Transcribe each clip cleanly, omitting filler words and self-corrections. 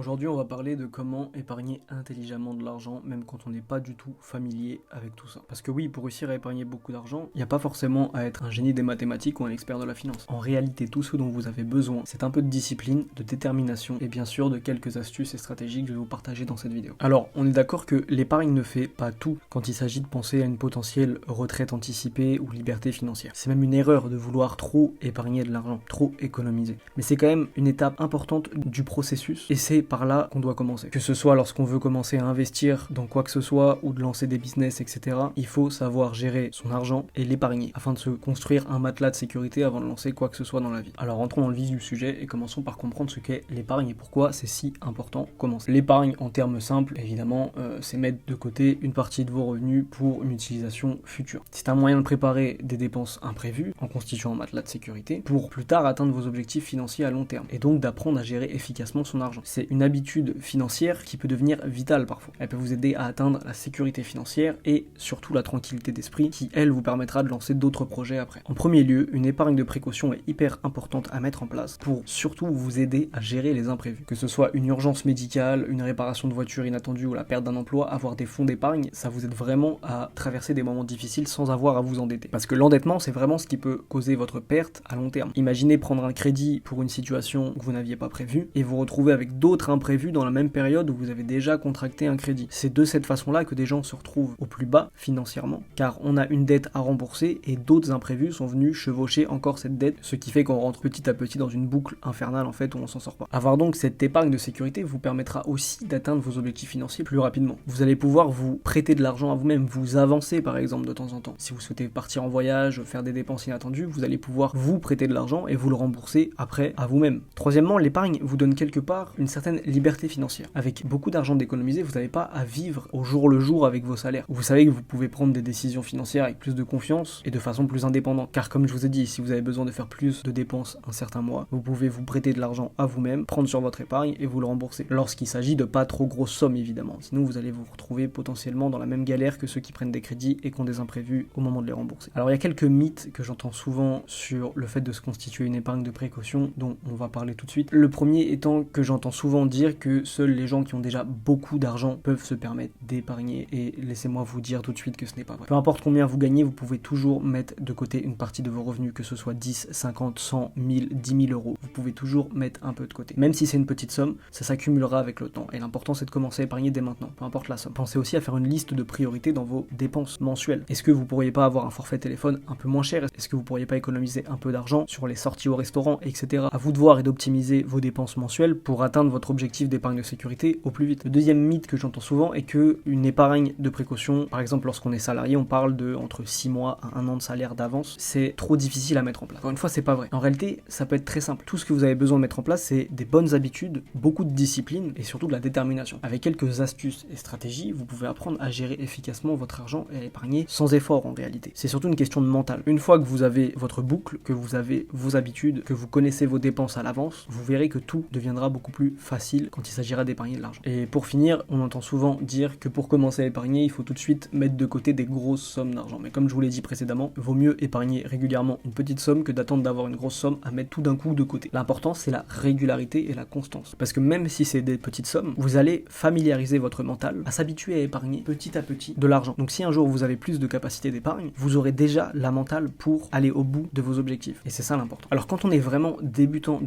Aujourd'hui, on va parler de comment épargner intelligemment de l'argent, même quand on n'est pas du tout familier avec tout ça. Parce que oui, pour réussir à épargner beaucoup d'argent, il n'y a pas forcément à être un génie des mathématiques ou un expert de la finance. En réalité, tout ce dont vous avez besoin, c'est un peu de discipline, de détermination et bien sûr de quelques astuces et stratégies que je vais vous partager dans cette vidéo. Alors, on est d'accord que l'épargne ne fait pas tout quand il s'agit de penser à une potentielle retraite anticipée ou liberté financière. C'est même une erreur de vouloir trop épargner de l'argent, trop économiser. Mais c'est quand même une étape importante du processus et c'est par là qu'on doit commencer. Que ce soit lorsqu'on veut commencer à investir dans quoi que ce soit ou de lancer des business, etc. Il faut savoir gérer son argent et l'épargner afin de se construire un matelas de sécurité avant de lancer quoi que ce soit dans la vie. Alors rentrons dans le vif du sujet et commençons par comprendre ce qu'est l'épargne et pourquoi c'est si important commencer. L'épargne en termes simples, évidemment, c'est mettre de côté une partie de vos revenus pour une utilisation future. C'est un moyen de préparer des dépenses imprévues en constituant un matelas de sécurité pour plus tard atteindre vos objectifs financiers à long terme et donc d'apprendre à gérer efficacement son argent. C'est une habitude financière qui peut devenir vitale parfois. Elle peut vous aider à atteindre la sécurité financière et surtout la tranquillité d'esprit qui, elle, vous permettra de lancer d'autres projets après. En premier lieu, une épargne de précaution est hyper importante à mettre en place pour surtout vous aider à gérer les imprévus. Que ce soit une urgence médicale, une réparation de voiture inattendue ou la perte d'un emploi, avoir des fonds d'épargne, ça vous aide vraiment à traverser des moments difficiles sans avoir à vous endetter. Parce que l'endettement, c'est vraiment ce qui peut causer votre perte à long terme. Imaginez prendre un crédit pour une situation que vous n'aviez pas prévue et vous retrouver avec d'autres imprévus dans la même période où vous avez déjà contracté un crédit. C'est de cette façon-là que des gens se retrouvent au plus bas financièrement, car on a une dette à rembourser et d'autres imprévus sont venus chevaucher encore cette dette, ce qui fait qu'on rentre petit à petit dans une boucle infernale en fait où on s'en sort pas. Avoir donc cette épargne de sécurité vous permettra aussi d'atteindre vos objectifs financiers plus rapidement. Vous allez pouvoir vous prêter de l'argent à vous-même, vous avancer par exemple de temps en temps. Si vous souhaitez partir en voyage, faire des dépenses inattendues, vous allez pouvoir vous prêter de l'argent et vous le rembourser après à vous-même. Troisièmement, l'épargne vous donne quelque part une certaine liberté financière. Avec beaucoup d'argent d'économiser, vous n'avez pas à vivre au jour le jour avec vos salaires. Vous savez que vous pouvez prendre des décisions financières avec plus de confiance et de façon plus indépendante. Car comme je vous ai dit, si vous avez besoin de faire plus de dépenses un certain mois, vous pouvez vous prêter de l'argent à vous-même, prendre sur votre épargne et vous le rembourser. Lorsqu'il s'agit de pas trop grosses sommes évidemment. Sinon vous allez vous retrouver potentiellement dans la même galère que ceux qui prennent des crédits et qui ont des imprévus au moment de les rembourser. Alors il y a quelques mythes que j'entends souvent sur le fait de se constituer une épargne de précaution dont on va parler tout de suite. Le premier étant que j'entends souvent dire que seuls les gens qui ont déjà beaucoup d'argent peuvent se permettre d'épargner et laissez-moi vous dire tout de suite que ce n'est pas vrai. Peu importe combien vous gagnez, vous pouvez toujours mettre de côté une partie de vos revenus, que ce soit 10, 50, 100, 1000, 10 000 euros. Vous pouvez toujours mettre un peu de côté. Même si c'est une petite somme, ça s'accumulera avec le temps et l'important c'est de commencer à épargner dès maintenant, peu importe la somme. Pensez aussi à faire une liste de priorités dans vos dépenses mensuelles. Est-ce que vous pourriez pas avoir un forfait téléphone un peu moins cher? Est-ce que vous pourriez pas économiser un peu d'argent sur les sorties au restaurant, etc. À vous de voir et d'optimiser vos dépenses mensuelles pour atteindre votre objectif d'épargne de sécurité au plus vite. Le deuxième mythe que j'entends souvent est que une épargne de précaution, par exemple lorsqu'on est salarié, on parle de entre 6 mois à 1 an de salaire d'avance, c'est trop difficile à mettre en place. Encore une fois, c'est pas vrai. En réalité, ça peut être très simple. Tout ce que vous avez besoin de mettre en place, c'est des bonnes habitudes, beaucoup de discipline et surtout de la détermination. Avec quelques astuces et stratégies, vous pouvez apprendre à gérer efficacement votre argent et à épargner sans effort en réalité. C'est surtout une question de mental. Une fois que vous avez votre boucle, que vous avez vos habitudes, que vous connaissez vos dépenses à l'avance, vous verrez que tout deviendra beaucoup plus facile quand il s'agira d'épargner de l'argent. Et pour finir, on entend souvent dire que pour commencer à épargner, il faut tout de suite mettre de côté des grosses sommes d'argent. Mais comme je vous l'ai dit précédemment, vaut mieux épargner régulièrement une petite somme que d'attendre d'avoir une grosse somme à mettre tout d'un coup de côté. L'important, c'est la régularité et la constance. Parce que même si c'est des petites sommes, vous allez familiariser votre mental à s'habituer à épargner petit à petit de l'argent. Donc si un jour vous avez plus de capacité d'épargne, vous aurez déjà la mentale pour aller au bout de vos objectifs. Et c'est ça l'important. Alors quand on est vraiment débutant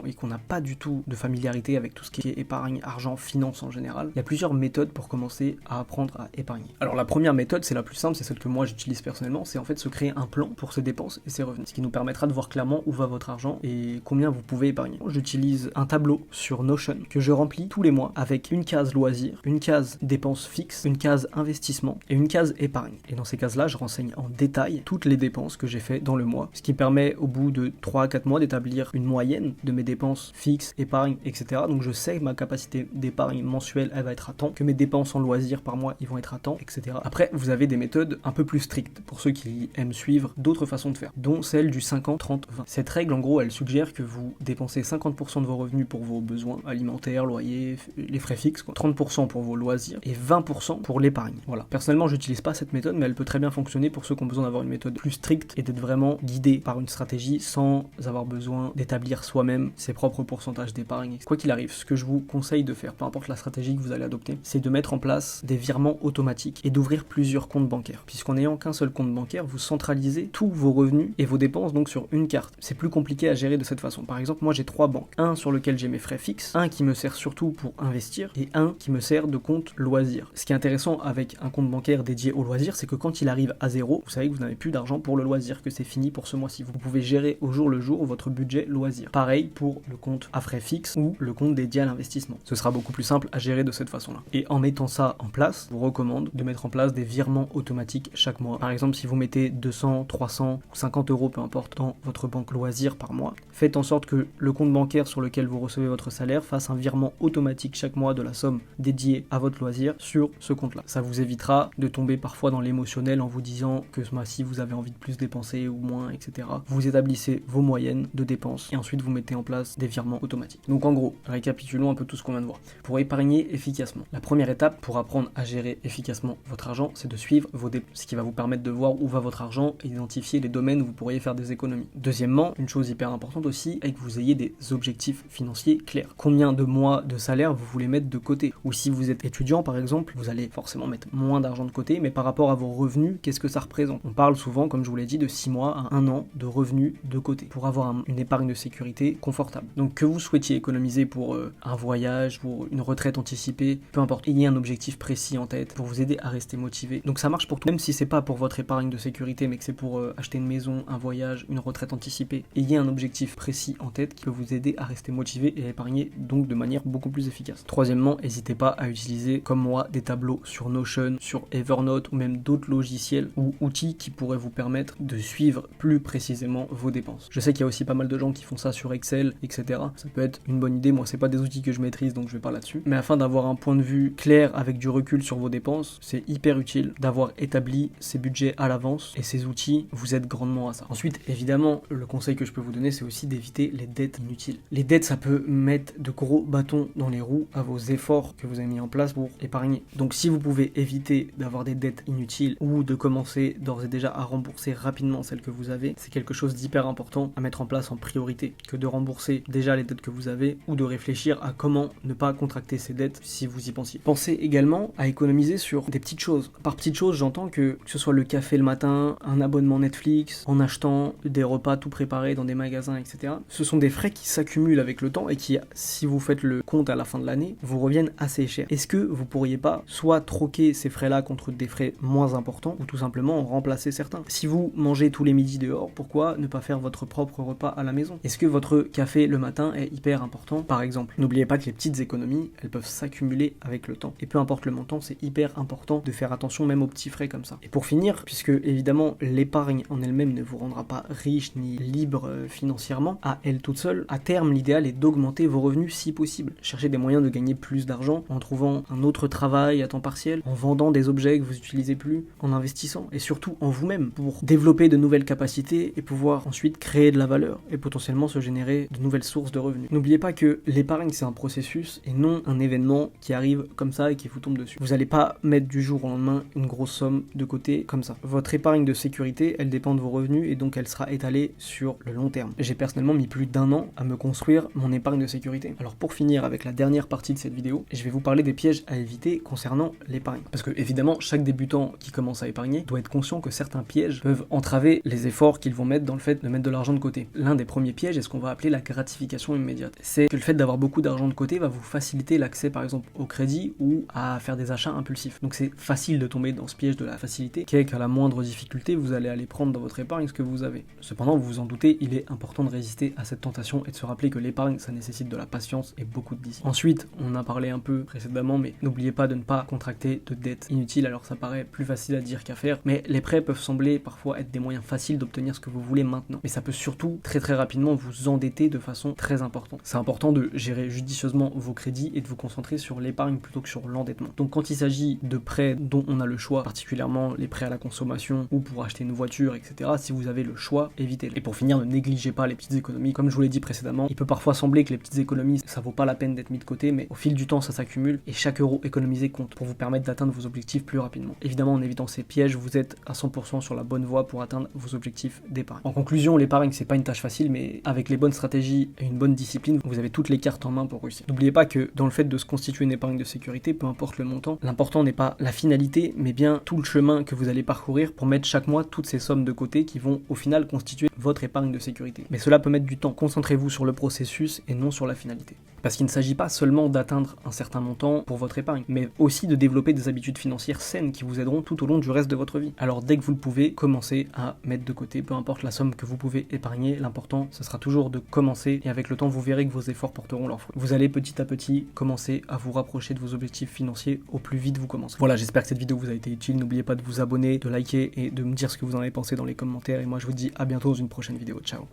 et qu'on n'a pas du tout de familiarité avec tout ce qui est épargne, argent, finance en général, il y a plusieurs méthodes pour commencer à apprendre à épargner. Alors la première méthode, c'est la plus simple, c'est celle que moi j'utilise personnellement, c'est en fait se créer un plan pour ses dépenses et ses revenus, ce qui nous permettra de voir clairement où va votre argent et combien vous pouvez épargner. J'utilise un tableau sur Notion que je remplis tous les mois avec une case loisirs, une case dépenses fixes, une case investissement et une case épargne. Et dans ces cases-là, je renseigne en détail toutes les dépenses que j'ai fait dans le mois, ce qui permet au bout de 3 à 4 mois d'établir une moyenne de mes dépenses fixes, épargne, etc. Donc je sais que ma capacité d'épargne mensuelle, elle va être à temps, que mes dépenses en loisirs par mois, ils vont être à temps, etc. Après, vous avez des méthodes un peu plus strictes pour ceux qui aiment suivre d'autres façons de faire, dont celle du 50-30-20. Cette règle, en gros, elle suggère que vous dépensez 50% de vos revenus pour vos besoins alimentaires, loyers, les frais fixes, quoi. 30% pour vos loisirs et 20% pour l'épargne. Voilà. Personnellement, j'utilise pas cette méthode, mais elle peut très bien fonctionner pour ceux qui ont besoin d'avoir une méthode plus stricte et d'être vraiment guidé par une stratégie sans avoir besoin d'établir soi-même ses propres pourcentages d'épargne. Quoi qu'il arrive, ce que je vous conseille de faire, peu importe la stratégie que vous allez adopter, c'est de mettre en place des virements automatiques et d'ouvrir plusieurs comptes bancaires. Puisqu'en n'ayant qu'un seul compte bancaire, vous centralisez tous vos revenus et vos dépenses donc sur une carte. C'est plus compliqué à gérer de cette façon. Par exemple, moi j'ai 3 banques. Un sur lequel j'ai mes frais fixes, un qui me sert surtout pour investir et un qui me sert de compte loisir. Ce qui est intéressant avec un compte bancaire dédié au loisir, c'est que quand il arrive à zéro, vous savez que vous n'avez plus d'argent pour le loisir, que c'est fini pour ce mois-ci. Vous pouvez gérer au jour le jour votre budget loisir. Pareil pour le compte à frais fixes ou le compte dédié à l'investissement. Ce sera beaucoup plus simple à gérer de cette façon-là. Et en mettant ça en place, je vous recommande de mettre en place des virements automatiques chaque mois. Par exemple, si vous mettez 200, 300 ou 50 euros, peu importe, dans votre banque loisir par mois, faites en sorte que le compte bancaire sur lequel vous recevez votre salaire fasse un virement automatique chaque mois de la somme dédiée à votre loisir sur ce compte-là. Ça vous évitera de tomber parfois dans l'émotionnel en vous disant que ce mois-ci vous avez envie de plus dépenser ou moins, etc. Vous établissez vos moyennes de dépenses et ensuite vous mettez en place des virements automatiques. Donc en gros, récapitulons un peu tout ce qu'on vient de voir. Pour épargner efficacement, la première étape pour apprendre à gérer efficacement votre argent, c'est de suivre vos dépenses, ce qui va vous permettre de voir où va votre argent et d'identifier les domaines où vous pourriez faire des économies. Deuxièmement, une chose hyper importante aussi, est que vous ayez des objectifs financiers clairs. Combien de mois de salaire vous voulez mettre de côté? Ou si vous êtes étudiant par exemple, vous allez forcément mettre moins d'argent de côté, mais par rapport à vos revenus, qu'est-ce que ça représente? On parle souvent, comme je vous l'ai dit, de 6 mois à 1 an de revenus de côté pour avoir une épargne de sécurité confortable. Donc que vous souhaitiez économiser pour un voyage, pour une retraite anticipée, peu importe, ayez un objectif précis en tête pour vous aider à rester motivé. Donc ça marche pour tout, même si c'est pas pour votre épargne de sécurité, mais que c'est pour acheter une maison, un voyage, une retraite anticipée. Ayez un objectif précis en tête qui peut vous aider à rester motivé et à épargner donc de manière beaucoup plus efficace. Troisièmement, n'hésitez pas à utiliser comme moi des tableaux sur Notion, sur Evernote ou même d'autres logiciels ou outils qui pourraient vous permettre de suivre plus précisément vos dépenses. Je sais qu'il y a aussi pas mal de gens qui font ça sur Excel, etc. Ça peut être une bonne idée. Moi, c'est pas des outils que je maîtrise, donc je vais pas là-dessus. Mais afin d'avoir un point de vue clair avec du recul sur vos dépenses, c'est hyper utile d'avoir établi ces budgets à l'avance et ces outils vous aident grandement à ça. Ensuite, évidemment, le conseil que je peux vous donner, c'est aussi d'éviter les dettes inutiles. Les dettes, ça peut mettre de gros bâtons dans les roues à vos efforts que vous avez mis en place pour épargner. Donc si vous pouvez éviter d'avoir des dettes inutiles ou de commencer d'ores et déjà à rembourser rapidement celles que vous avez, c'est quelque chose d'hyper important à mettre en place en priorité que de rembourser déjà les dettes que vous avez ou de réfléchir à comment ne pas contracter ces dettes si vous y pensiez. Pensez également à économiser sur des petites choses. Par petites choses, j'entends que ce soit le café le matin, un abonnement Netflix, en achetant des repas tout préparés dans des magasins, etc. Ce sont des frais qui s'accumulent avec le temps et qui, si vous faites le compte à la fin de l'année, vous reviennent assez cher. Est-ce que vous pourriez pas soit troquer ces frais-là contre des frais moins importants ou tout simplement en remplacer certains? Si vous mangez tous les midis dehors, pourquoi ne pas faire votre propre repas à la maison? Est-ce que votre café le matin est hyper important, par exemple? N'oubliez pas que les petites économies, elles peuvent s'accumuler avec le temps. Et peu importe le montant, c'est hyper important de faire attention même aux petits frais comme ça. Et pour finir, puisque évidemment l'épargne en elle-même ne vous rendra pas riche ni libre financièrement, à elle toute seule, à terme l'idéal est d'augmenter vos revenus si possible. Cherchez des moyens de gagner plus d'argent en trouvant un autre travail à temps partiel, en vendant des objets que vous n'utilisez plus, en investissant et surtout en vous-même pour développer de nouvelles capacités et pouvoir ensuite créer de la valeur et potentiellement se générer de nouvelles sources de revenus. N'oubliez pas que l'épargne c'est un processus et non un événement qui arrive comme ça et qui vous tombe dessus. Vous n'allez pas mettre du jour au lendemain une grosse somme de côté comme ça. Votre épargne de sécurité, elle dépend de vos revenus et donc elle sera étalée sur le long terme. J'ai personnellement mis plus d'1 an à me construire mon épargne de sécurité. Alors pour finir avec la dernière partie de cette vidéo, je vais vous parler des pièges à éviter concernant l'épargne. Parce que évidemment, chaque débutant qui commence à épargner doit être conscient que certains pièges peuvent entraver les efforts qu'ils vont mettre dans le fait de mettre de l'argent de côté. L'un des premiers pièges est ce qu'on va appeler la gratification immédiate. C'est que le fait d'avoir beaucoup d'argent de côté va vous faciliter l'accès par exemple au crédit ou à faire des achats impulsifs. Donc c'est facile de tomber dans ce piège de la facilité qui est qu'à la moindre difficulté, vous allez aller prendre dans votre épargne ce que vous avez. Cependant, vous vous en doutez, il est important de résister à cette tentation et de se rappeler que l'épargne, ça nécessite de la patience et beaucoup de discipline. Ensuite, on a parlé un peu précédemment, mais n'oubliez pas de ne pas contracter de dettes inutiles. Alors ça paraît plus facile à dire qu'à faire, mais les prêts peuvent sembler parfois être des moyens faciles d'obtenir ce que vous voulez maintenant. Mais ça peut surtout très rapidement vous endetter de façon très importante. C'est important de gérer judicieusement vos crédits et de vous concentrer sur l'épargne plutôt que sur l'endettement. Donc quand il s'agit de prêts dont on a le choix, particulièrement les prêts à la consommation ou pour acheter une voiture, etc., si vous avez le choix, évitez-les. Et pour finir, ne négligez pas les petites économies. Comme je vous l'ai dit précédemment, il peut parfois sembler que les petites économies, ça vaut pas la peine d'être mis de côté, mais au fil du temps, ça s'accumule et chaque euro économisé compte pour vous permettre d'atteindre vos objectifs plus rapidement. Évidemment, en évitant ces pièges, vous êtes à 100% sur la bonne voie pour atteindre vos objectifs d'épargne. En conclusion, l'épargne, c'est pas une tâche facile, mais avec les bonnes stratégies et une bonne discipline, vous avez toutes les cartes en main pour réussir. N'oubliez pas que dans le fait de se constituer une épargne de sécurité, peu importe le montant, l'important n'est pas la finalité, mais bien tout le chemin que vous allez parcourir pour mettre chaque mois toutes ces sommes de côté qui vont au final constituer votre épargne de sécurité. Mais cela peut mettre du temps. Concentrez-vous sur le processus et non sur la finalité. Parce qu'il ne s'agit pas seulement d'atteindre un certain montant pour votre épargne, mais aussi de développer des habitudes financières saines qui vous aideront tout au long du reste de votre vie. Alors dès que vous le pouvez, commencez à mettre de côté, peu importe la somme que vous pouvez épargner, l'important ce sera toujours de commencer et avec le temps vous verrez que vos efforts porteront leurs fruits. Vous allez petit à petit commencer à vous rapprocher de vos objectifs financiers au plus vite vous commencez. Voilà, j'espère que cette vidéo vous a été utile, n'oubliez pas de vous abonner, de liker et de me dire ce que vous en avez pensé dans les commentaires et moi je vous dis à bientôt dans une prochaine vidéo, ciao.